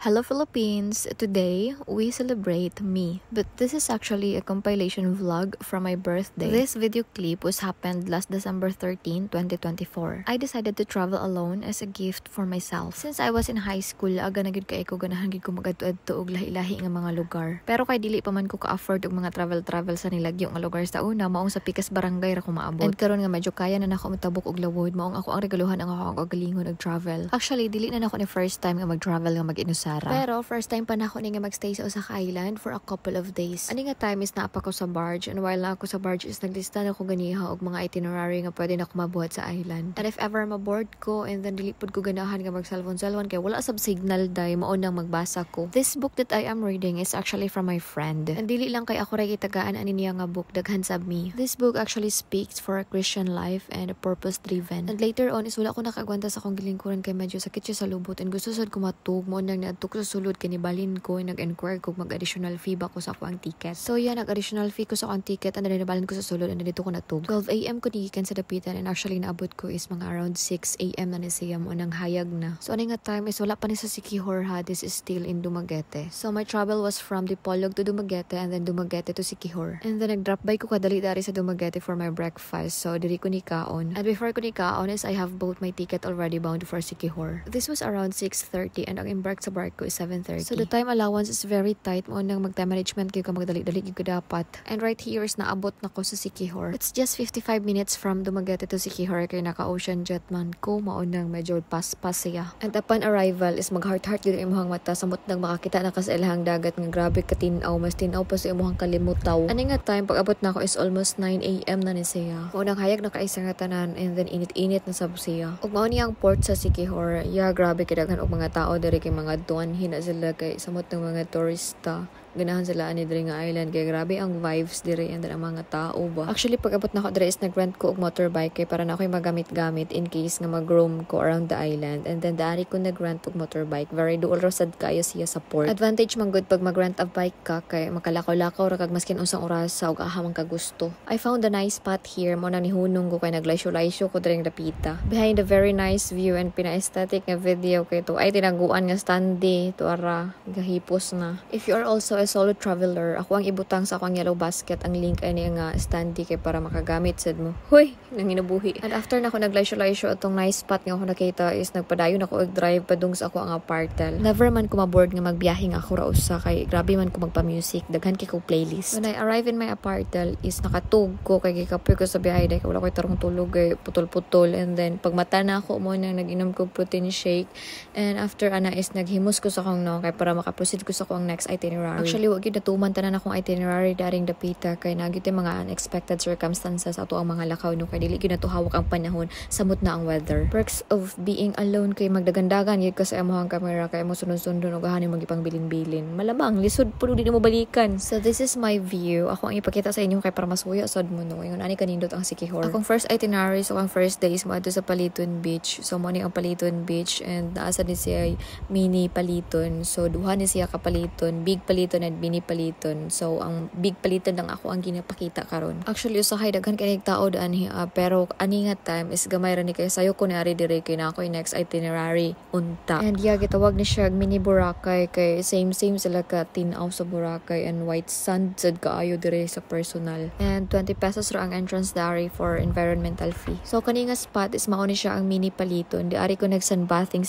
Hello Philippines! Today, we celebrate me. But this is actually a compilation vlog from my birthday. This video clip was happened last December 13, 2024. I decided to travel alone as a gift for myself. Since I was in high school, aga na gid kay ko ganahan gid ko magadto og lahi-lahi nga mga lugar. Pero kay dili pa man ko ka-afford og mga travel sa nilagyo nga lugar sa una, maong sa Pikas Barangay ra ko maabot. And karon nga medyo kaya na nako matabok og lawod, maong ako ang regaluhan ang ako galingon og travel. Actually, dili na nako ni first time nga mag-travel nga mag-inusara. Pero first time pa na ako ni nga magstay sa Osaka Island for a couple of days. Ani nga time is naapa ko sa barge, and while na ako sa barge is naglista na ko ganiha og mga itinerary nga pwede na ko mabuhat sa island. And if ever maboard ko and then dili pud ko ganahan nga mag-salvon kay wala sab signal day mao nang magbasa ko. This book that I am reading is actually from my friend. And dili lang kay ako ra gitagaan ani niya nga book, daghan sab me. This book actually speaks for a Christian life and a purpose driven. And later on is wala ko nakagwanta sa akong gilingkuran kay medyo sakit siya sa lubot and gusto sad ko matug mo nang naadtok sa sulod kanibalin ko, nag-inquire ko mag-additional fee ba ko sa akong ticket. So yeah, nag-additional fee ko sa akong ticket and nabalin ko sa sulod and dito ko natug. 12 AM ko nigikan sa dapitan and actually naabot ko is mga around 6 AM na ni siya mo nang hayag na. So ano nga time is wala pa ni sa Siquijor ha, this is still in Dumaguete. So my travel was from Dipolog to Dumaguete and then Dumaguete to Siquijor. And then nag-drop by ko kadali dari sa Dumaguete for my breakfast. So diri ko ni kaon. And before ko ni kaon is I have both my ticket already bound for Siquijor. This was around 6:30 and ang embark sa barko is 7:30. So the time allowance is very tight mo nang mag-time management kayo ka magdali-dali ko dapat. And right here is naabot na ko sa Siquijor. It's just 55 minutes from Dumaguete to Siquijor kay naka-ocean jet man ko mao nang medyo pas-pas siya. And upon arrival is mag-heart-heart gyud imong mata samot nang makakita na ka sa ilahang dagat nga grabe ka tin-aw, mas tin-aw pa sa imong kalimutaw. Ani nga time pag-abot na ko is almost 9 AM na ni siya. Mao nang hayag na kaisa nga tanan and then init-init na sab siya. Ug mao niyang port sa Siquijor, grabe kay daghan og mga tao diri kay mga duan hina sila kay samot ng mga turista. Ganahan sila ani diri nga island kay grabe ang vibes diri and ang mga tao ba. Actually pag-abot na ko diri is nag-rent ko og motorbike kay para na ako'y magamit-gamit in case nga mag-roam ko around the island. And then dari ko nag-rent og motorbike. Very duol rasad kayo siya sa port. Advantage man good pag mag-rent a bike ka kay makalakaw-lakaw ra kag maskin unsang oras og ahamang ka gusto. I found a nice spot here mo nang nihunong ko kay naglaysyo-laysyo ko diri dapita. Behind the very nice view and pina-aesthetic nga video kay to ay tinaguan nga standee to ara gahipos na. If you are also a solo traveler, ako ang ibutang sa akong yellow basket ang link ani nga standee kay para makagamit sad mo. Hoy, nang hinabuhi. And after na ako naglaysyo-laysyo atong nice spot nga ako nakita is nagpadayon ako og drive padung sa ako ang apartment. Never man ko maboard nga magbiyahe nga ako ra usa kay grabe man ko magpa-music, daghan kay ko playlist. When I arrive in my apartment is nakatug ko kay gikapoy ko sa biyahe kay wala koy tarong tulog kay putol-putol. And then pagmata na ako mo nang nag-inom ko protein shake and after ana is naghimos ko sa akong no kay para makaproceed ko sa akong next itinerary. Actually wag natuman tanan akong itinerary daring dapita kay nagyud mga unexpected circumstances ato ang mga lakaw no kay dili gyud nato hawak ang panahon samot na ang weather. Perks of being alone kay magdagandagan gyud ka sa imong camera kay mo sunod-sunod og gahaning magipang bilin-bilin. Malamang lisod pud di mo balikan. So this is my view. Ako ang ipakita sa inyo kay para masuyo sad mo no. Ingon ani kanindot ang Siquijor. Akong first itinerary so ang first day is moadto sa Paliton Beach. So mo ni ang Paliton Beach and naasa ni siya mini Paliton. So duha ni siya ka Paliton, big Paliton and mini Paliton. So ang big Paliton lang ako ang ginapakita karon. Actually usahay daghan kay tao daan pero ani nga time is gamay ra ni kay sayo ko ni ari dire kay na ako next itinerary unta. And gitawag ni siya mini Boracay kay same sila ka tin-aw sa Boracay and white sand sad kaayo dire sa personal. And 20 pesos ra ang entrance dari for environmental fee. So kani nga spot is mao ni siya ang mini Paliton. Di ari ko nag sunbathing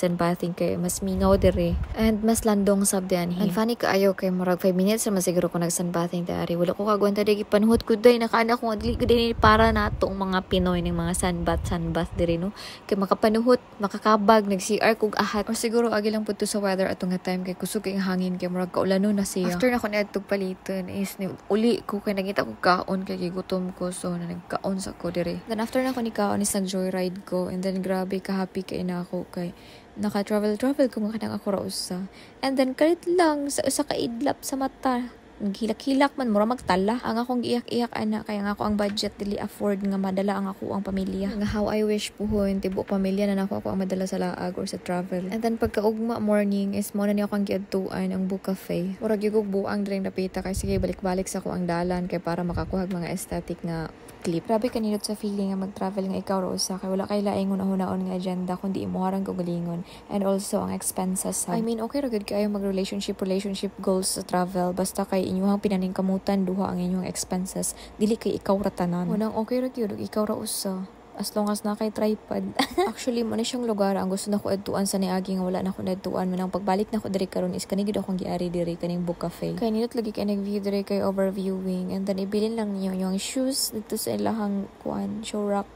kay mas mingaw dire and mas landong sab diyan. And funny kaayo kay murag 5 minutes na masiguro ko nag-sunbathing dari. Wala ko kagwanta dagi panhut ko day nakaana ko dili ko din para natong mga Pinoy ning mga sunbath diri no. Kay makapanuhot, makakabag, nag-CR kog ahat. Or siguro agi lang pud to sa weather atong nga time kay kusog kay hangin kay murag kaulano na siya. After na ko niadtog Paliton is uli ko kay nagita ko kaon kay gutom ko so nagkaon sa ko diri. Then after na ko ni kaon is nag-joyride ko and then grabe ka happy kay na ako kay naka-travel ko mga kanang ako ra usa. And then kalit lang sa usa ka idlap sa mata. Naghilak-hilak man mura magtala. Ang akong giiyak-iyak ana kay nga ako ang budget dili afford nga madala ang ako ang pamilya. Nga how I wish puhon tibo pamilya na nako ako ang madala sa laag or sa travel. And then pagkaugma morning is mo na ni ako ang giadtuan ang Book Cafe. Murag gyud buang dring napita kay sige balik-balik sa ako ang dalan kay para makakuha mga aesthetic nga clip. Grabe kanindot sa feeling nga mag-travel nga ikaw ra usa kay wala kay laing una-hunaon nga agenda kundi imuharang kagalingon and also ang expenses. I mean, okay ra gud kayo mag-relationship goals sa travel basta kay inyong pinaningkamutan duha ang inyong expenses. Dili kay ikaw ra tanan. Unang okay ra gyud ikaw ra usa. As long as na kay tripod. Actually, mo na siyang lugar ang gusto na ko adtuan sa niagi nga wala na ko nadtuan. Manang pagbalik na ko diri karon is kanigid akong giari diri kaning book cafe. Kay nindot lagi kay nag-view diri kay overviewing and then ibilin lang niyo yung shoes dito sa ilahang show rack.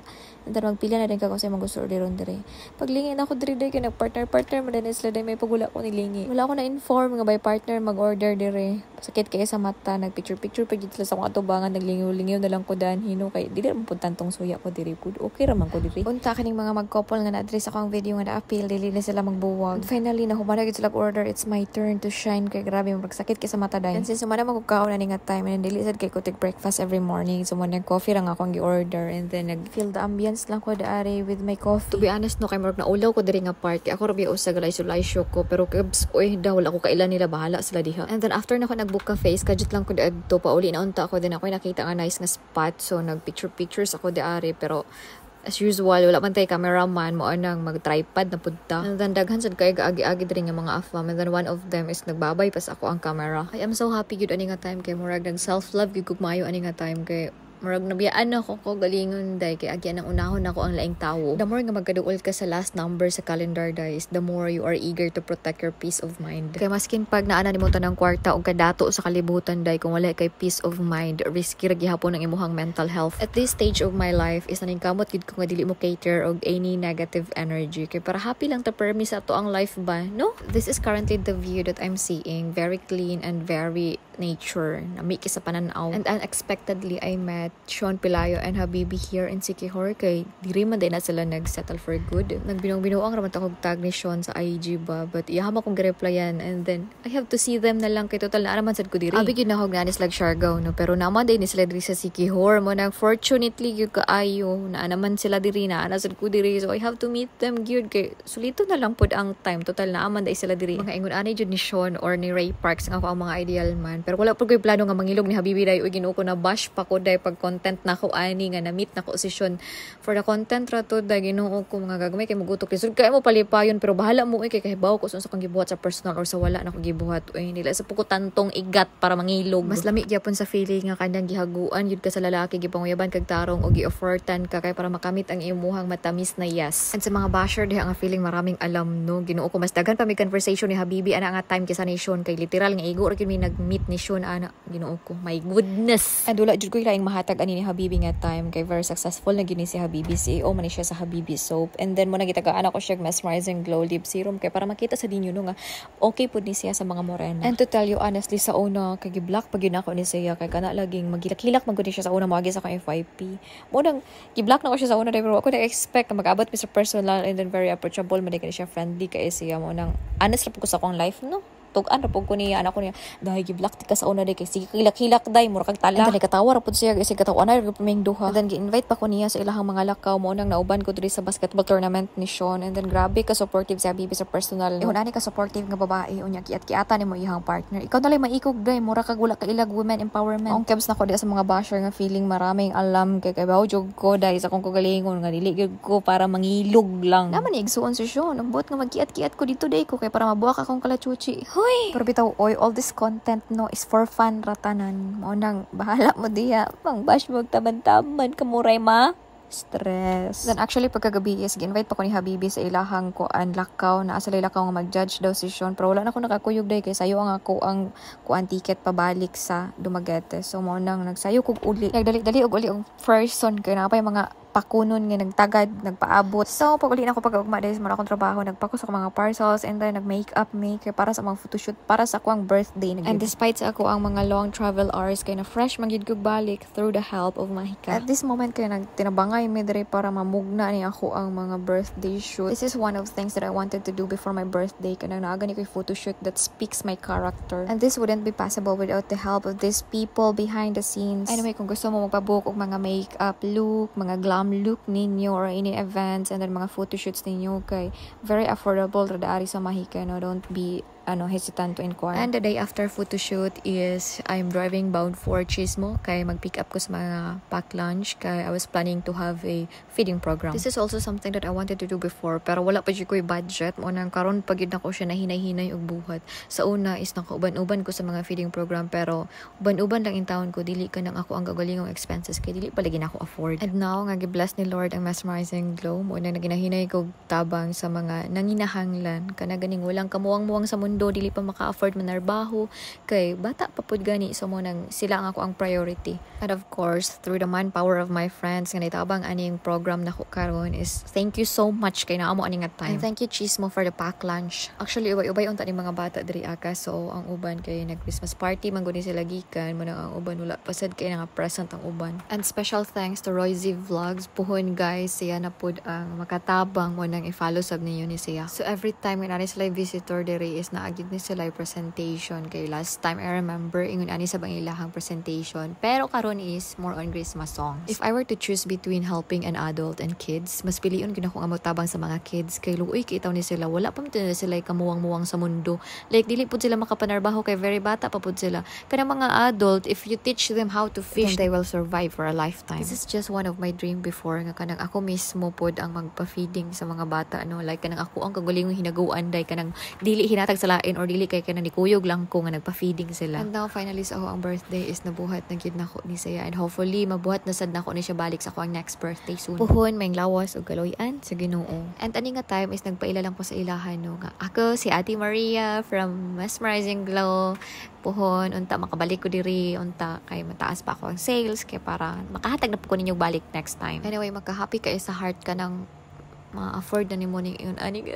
And then magpila na din ka kung sa'yo mag-gusto orderon diri. Paglingin ako diri kay nag-partner mo din sila may pagula ko nilingi. Wala ako na-inform nga by partner mag-order diri. Sakit kay sa mata, nag-picture pag sila sa akong atubangan, naglingaw-lingaw na lang ko dan hino kay dili man pud tantong suya ko diri pud. Okay ra man ko diri. Unta kaning mga mag-couple nga na-address ako ang video nga na-appeal, dili na sila magbuwag. And finally na humana gid sila order, it's my turn to shine kay grabe magsakit kay sa mata dai. And since humana magkukaon na ni nga time and dili sad kay ko take breakfast every morning, so man coffee ra nga akong gi-order and then nag-feel the ambience lang ko daari with my coffee. To be honest no, kay marag na ulaw ko diri nga part kay ako ra biya usa galay isolation ko pero kabs oy daw wala ko kailan nila bahala sila diha. And then after na ko nag-book cafe, kadjut lang ko adto pa uli na unta ako din ako nakita nga nice nga spot so nag-pictures ako daari pero as usual wala man tay cameraman mo anang mag-tripod na punta. And then daghan sad kay agi-agi diri nga mga afam and then one of them is nagbabay pas ako ang camera. I am so happy gud ani nga time kay murag nag self-love gud kog maayo ani nga time kay murag nabiyaan ako ko galingon day kay agyan ang unahon ako ang laing tawo. The more nga magkaduol ka sa last number sa calendar guys, the more you are eager to protect your peace of mind. Kay maskin pag naana nimo tanang kwarta og kadato sa kalibutan day kung wala kay peace of mind, risky ra gihapon ang imuhang mental health. At this stage of my life is naningkamot gid ko nga dili mo cater og any negative energy kay para happy lang ta permi sa ato ang life ba, no? This is currently the view that I'm seeing, very clean and very nature. Nami sa pananaw. And unexpectedly I met Sean Pelayo and Habibi here in Siquijor kay diri man din na sila nag-settle for good. Nagbinong-binuang raman akong tag ni Sean sa IG ba but iyaham akong gi-replyan and then I have to see them na lang kay total na naman sad ko diri. Abi gid na ako ganis lag Siargao no pero naman din sila diri sa Siquijor mo nang fortunately gyud kaayo na naman sila diri na sad ko diri so I have to meet them gyud kay sulito na lang pud ang time total na aman dai sila diri. Mga ingon ani jud ni Sean or ni Ray Parks nga ako ang mga ideal man pero wala pud koy plano nga mangilog ni Habibi day uy Ginoo ko na bash pa ko day pag content na ko ani nga na-meet na ko si Sean for the content ra to day Ginoo ko mga gagmay kay mugutok lisod kay mo palipayon pero bahala mo kay kahibaw ko sa kang gibuhat sa personal or sa wala na ko gibuhat uy nila sa puko tantong igat para mangilog mas lami gyapon sa feeling nga kanang gihaguan yud ka sa lalaki gipanguyaban kag tarong o gi-offertan ka kay para makamit ang imuhang matamis na yes. And sa mga basher diha nga feeling maraming alam no Ginoo ko mas daghan pa may conversation ni Habibi ana nga time kaysa ni Sean kay literal nga igo ra gyud mi nag-meet ni Sean ana Ginoo ko my goodness. And wala jud ko laing mahatag ani ni Habibi nga time kay very successful na gini si Habibi, CEO man ni siya sa Habibi soap and then mo nagitagaan ako siya mesmerizing glow lip serum kay para makita sa dinyo no nga okay pud ni siya sa mga morena. And to tell you honestly sa una kay gi-block pag yun ako ni siya kay kana laging magilak-hilak man gud siya sa una moagi sa akong FYP mo nang gi-block na ko siya sa una pero ako na-expect na mag-abot mi sa personal and then very approachable man kay siya friendly kay siya mo nang honest ra pud ko sa akong life no tugan ra pud ko niya anak ko niya dahil gi-block ti ka sa una day kay sige hilak-hilak day mura kag tala and then katawa ra pud siya kasi katawa na ra paming duha and then gi-invite pa ko niya sa ilahang mga lakaw mo nang nauban ko diri sa basketball tournament ni Sean and then grabe ka supportive sa Habibi sa personal ihon ani ka supportive nga babae unya kiat-kiata nimo iyang partner ikaw na lang maikog day mura kag wala ka ilag women empowerment ang kebs na ko di sa mga basher nga feeling maraming alam kay bawo jog ko dahil sa akong kagalingon nga dili gyud ko para mangilog lang naman igsuon si Sean ambot nga magkiat-kiat ko dito day ko kay para mabuak akong kalachuchi hoy pero bitaw oy all this content no is for fun ratanan mo nang bahala mo diya pang bash mo taban-taban kamuray ma stress. Then actually pagkagabi is gi-invite pa ko ni Habibi sa ilahang kuan lakaw na asa lakaw nga mag-judge daw si Sean pero wala na ko nakakuyog day kay sayo ang ako ang kuan ticket pabalik sa Dumaguete so mo nang nagsayo kog uli nagdali-dali og uli og person kay na pa mga pakunon nga nagtagad nagpaabot so pag uli na ako pag-ugma dahil sa mga akong trabaho nagpako sa mga parcels and then nag-makeup make para sa mga photoshoot para sa akong birthday and despite sa ako ang mga long travel hours kay na fresh magyud kog balik through the help of Mahika at this moment kay nagtinabangay mi diri para mamugna ni ako ang mga birthday shoot. This is one of things that I wanted to do before my birthday kay naaga ni ko'y photoshoot that speaks my character and this wouldn't be possible without the help of these people behind the scenes. Anyway kung gusto mo magpabook og mga makeup look mga glam look ninyo or any events and then mga photoshoots ninyo kay very affordable ra dari sa Mahika no don't be hesitant to inquire. And the day after photo shoot is I'm driving bound for Chismo kay mag-pick up ko sa mga pack lunch kay I was planning to have a feeding program. This is also something that I wanted to do before pero wala pa jud ko'y budget mo nang karon pagid na ko siya nahinay-hinay og buhat. Sa una is nakauban-uban ko sa mga feeding program pero uban-uban lang in taon ko dili ka nang ako ang gagalingong expenses kay dili palagi na ako afford. And now nga gi-bless ni Lord ang mesmerizing glow mo na naginahinay ko tabang sa mga nanginahanglan kana ganing walang kamuwang-muwang sa mundo dili pa maka-afford manarbaho kay bata pa pud gani so mo nang sila ang ako ang priority. And of course through the manpower of my friends nga nitabang aning program na ko karon is thank you so much kay naamo ani nga time. And thank you Chismo for the pack lunch. Actually ubay-ubay unta ni mga bata diri aka so ang uban kay nag Christmas party man gud sila gikan mo na ang uban wala pasad kay nga present ang uban. And special thanks to Roy Z Vlogs puhon guys siya na pud ang makatabang mo nang i-follow sab niyo ni siya. So every time when ani sila visitor diri is naagid ni sila presentation kay last time I remember ingon ani sa bang ilahang presentation pero karon is more on Christmas songs. If I were to choose between helping an adult and kids mas piliun gid ako nga motabang sa mga kids kay luoy kay itaw ni sila wala pa man sila kamuwang-muwang sa mundo like dili pud sila makapanarbaho kay very bata pa pud sila. Kanang mga adult if you teach them how to fish they will survive for a lifetime. This is just one of my dream before nga kanang ako mismo pod ang magpa-feeding sa mga bata no like kanang ako ang kagulingong hinaguan day kanang dili hinatag sa lain or dili kay kanang nikuyog lang ko nga nagpa-feeding sila. And now finally sa ako ang birthday is nabuhat na gyud nako ni siya and hopefully mabuhat na sad nako ni siya balik sa ako ang next birthday soon. Puhon may lawas og kaloy-an sa Ginoo. And ani nga time is nagpaila lang ko sa ilahan no nga ako si Ate Maria from Mesmerizing Glow puhon unta makabalik ko diri unta kay mataas pa ako ang sales kay para makahatag na po ko ninyo balik next time. Anyway magka-happy kayo sa heart ka nang ma-afford na ni mo ning yun ani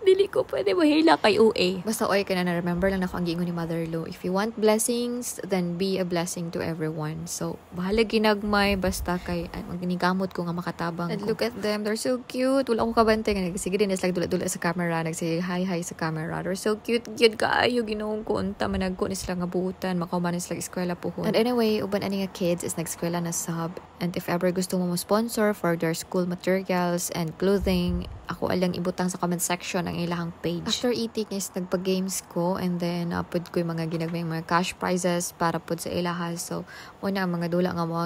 dili ko pwede mahila kay UA. Basta oy ka na remember lang nako ang giingon ni Mother Lo. If you want blessings, then be a blessing to everyone. So, bahala ginagmay basta kay maginigamot ko nga makatabang and ko. Look at them, they're so cute. Wala ko kabantay nga nagsige din is like dula-dula sa camera, nagsige hi sa camera. They're so cute, gyud kaayo Ginoong ko unta managko ni sila nga buutan, makahuman sila eskwela puhon. And anyway, uban ani nga kids is nagskwela na sub. And if ever gusto mo sponsor for their school materials and clothing, ako alang ibutang sa comment section ang ilahang page. After eating is nagpa-games ko and then pud ko yung mga ginagmay mga cash prizes para pud sa ilaha. So, una mga dula nga mo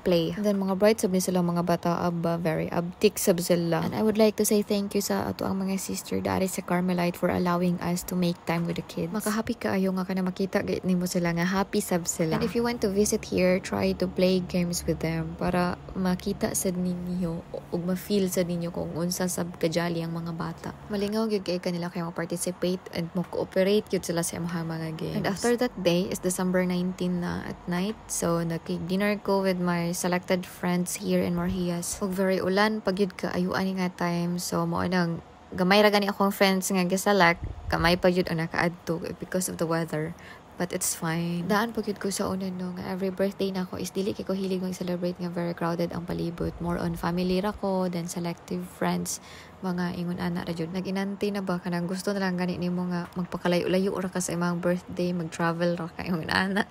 play. And then mga bright sab ni sila mga bata very abtik sab sila. And I would like to say thank you sa ato ang mga sister dari sa Carmelite for allowing us to make time with the kids. Makahappy kaayo nga kana makita gayud nimo sila nga happy sab sila. And if you want to visit here, try to play games with them para makita sad ninyo ug ma-feel sad ninyo kung unsa sab kajali ang mga bata. Malingaw gyud kay kanila kay mo-participate and mo-cooperate gyud sila sa mga games. And after that day is December 19 na at night. So naki-dinner ko with my selected friends here in Marhias. Ug very ulan pagyud ka ayuan nga time. So mao nang gamay ra gani akong friends nga giselect, kamay pa gyud ang nakaadto because of the weather. But it's fine. Daan pagkid ko sa una no nga every birthday na ko is dili kay ko hilig mag-celebrate nga very crowded ang palibot. More on family ra ko than selective friends. Mga ingon ana ra jud. Naginanti na ba kanang gusto na lang gani nimo nga magpakalayo-layo ra ka sa imong birthday, mag-travel ra ka ingon ana.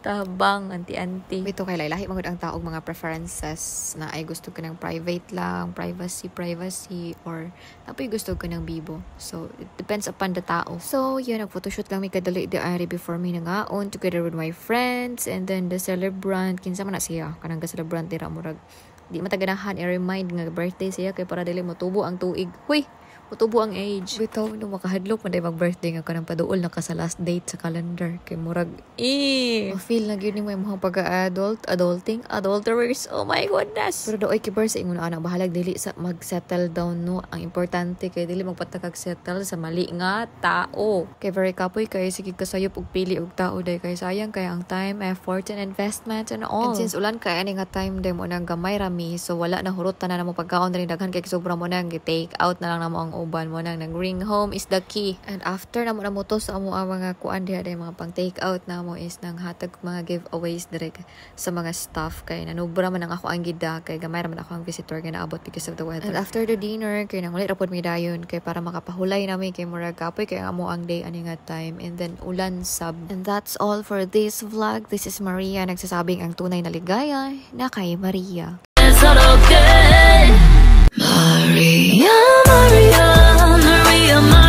Tabang anti-anti. Ito kay lahi magud ang taog mga preferences na ay gusto ka ng private lang, privacy or napoy gusto ka ng bibo. So it depends upon the tao. So yun nag-photoshoot lang mi kadali di ari before mi nangaon together with my friends and then the celebrant kinsa man na siya kanang ga-celebrant dira murag di mataganahan i-remind nga birthday siya kay para dili motubo ang tuig. Huy, motubo ang age. Bitaw no makahadlok man day mag-birthday nga kanang paduol na ka sa last date sa calendar kay murag feel na gyud nimo imong adulterers. Oh my goodness. Pero daoy kibar sa ingon ana bahalag dili sa mag-settle down no. Ang importante kay dili magpatakag settle sa mali nga tao. Kay very kapoy kay sige kasayop og pili og tao day kay sayang kay ang time, effort and investment and all. And since ulan kay ani nga time day mo nang gamay rami so wala na hurot na mo pagkaon rin daghan kay sobra mo nang take out na lang namo ang uban mo nang nag-ring home is the key. And after na mo namutos sa amo ang mga kuan diha day mga pang take out na mo is nang hatag mga giveaways direct sa mga staff kay nanubra man ang ako ang gida kay gamay ra man ako ang visitor kay naabot because of the weather. And after the dinner kay nang ulit ra pod mi dayon kay para makapahulay nami kay murag kapoy kay amo ang day ani nga time and then ulan sab. And that's all for this vlog. This is Maria nagsasabing ang tunay na ligaya na kay Maria. It's all okay. Maria, Maria, Maria, Maria.